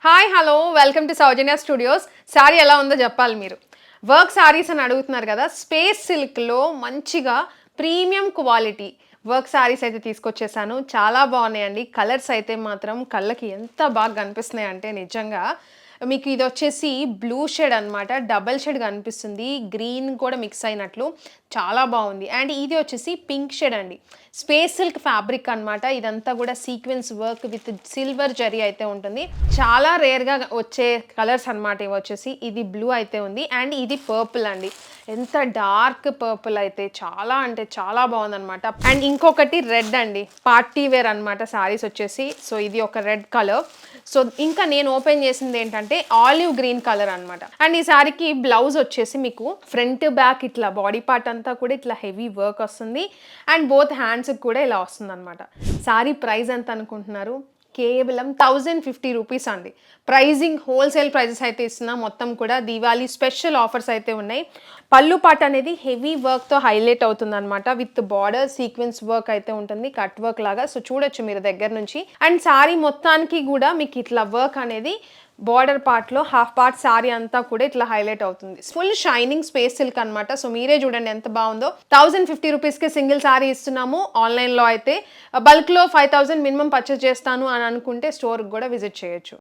Hi hello welcome to Soujanya studios. Sari ఎలా ఉందో చెప్పాలి మీరు. వర్క్ శారీస్ అని అడుగుతున్నారు కదా. స్పేస్ సిల్క్లో మంచిగా ప్రీమియం క్వాలిటీ వర్క్ శారీస్ అయితే తీసుకొచ్చేసాను. చాలా బాగున్నాయండి. కలర్స్ అయితే మాత్రం కళ్ళకి ఎంత బాగా కనిపిస్తున్నాయి అంటే నిజంగా మీకు ఇది వచ్చేసి బ్లూ షేడ్ అనమాట. డబల్ షేడ్ కనిపిస్తుంది, గ్రీన్ కూడా మిక్స్ అయినట్లు చాలా బాగుంది. అండ్ ఇది వచ్చేసి పింక్ షేడ్ అండి. స్పేస్ సిల్క్ ఫ్యాబ్రిక్ అనమాట. ఇదంతా కూడా sequence work with silver zari అయితే ఉంటుంది. చాలా రేర్గా వచ్చే కలర్స్ అనమాట. ఇవి వచ్చేసి ఇది బ్లూ అయితే ఉంది అండ్ ఇది పర్పుల్ అండి. ఎంత డార్క్ పర్పుల్ అయితే చాలా అంటే చాలా బాగుందనమాట. అండ్ ఇంకొకటి రెడ్ అండి, పార్టీ వేర్ అనమాట శారీస్ వచ్చేసి. సో ఇది ఒక రెడ్ కలర్. సో ఇంకా నేను ఓపెన్ చేసింది ఏంటంటే ఆలివ్ గ్రీన్ కలర్ అనమాట. అండ్ ఈ శారీకి బ్లౌజ్ వచ్చేసి మీకు ఫ్రంట్ బ్యాక్ ఇట్లా బాడీ పార్ట్ అంతా కూడా ఇట్లా హెవీ వర్క్ వస్తుంది అండ్ బోత్ హ్యాండ్స్కి కూడా ఇలా వస్తుంది అనమాట. శారీ ప్రైస్ ఎంత అనుకుంటున్నారు? కేవలం 1050 రూపీస్ అండి. ప్రైజింగ్ హోల్సేల్ ప్రైజెస్ అయితే ఇస్తున్నాం. మొత్తం కూడా దీవాళీ స్పెషల్ ఆఫర్స్ అయితే ఉన్నాయి. పళ్ళు పాట అనేది హెవీ వర్క్తో హైలైట్ అవుతుంది అనమాట. విత్ బార్డర్ సీక్వెన్స్ వర్క్ అయితే ఉంటుంది, కట్ వర్క్ లాగా. సో చూడొచ్చు మీరు దగ్గర నుంచి. అండ్ శారీ మొత్తానికి కూడా మీకు ఇట్లా వర్క్ అనేది బార్డర్ పార్ట్లో హాఫ్ పార్ట్ శారీ అంతా కూడా ఇట్లా హైలైట్ అవుతుంది. ఫుల్ షైనింగ్ స్పేస్ సిల్క్ అనమాట. సో మీరే చూడండి ఎంత బాగుందో. 1050 రూపీస్కి సింగిల్ శారీ ఇస్తున్నాము. ఆన్లైన్లో అయితే బల్క్లో 5000 మినిమం పర్చేస్ చేస్తాను అని అనుకుంటే స్టోర్కి కూడా విజిట్ చేయొచ్చు.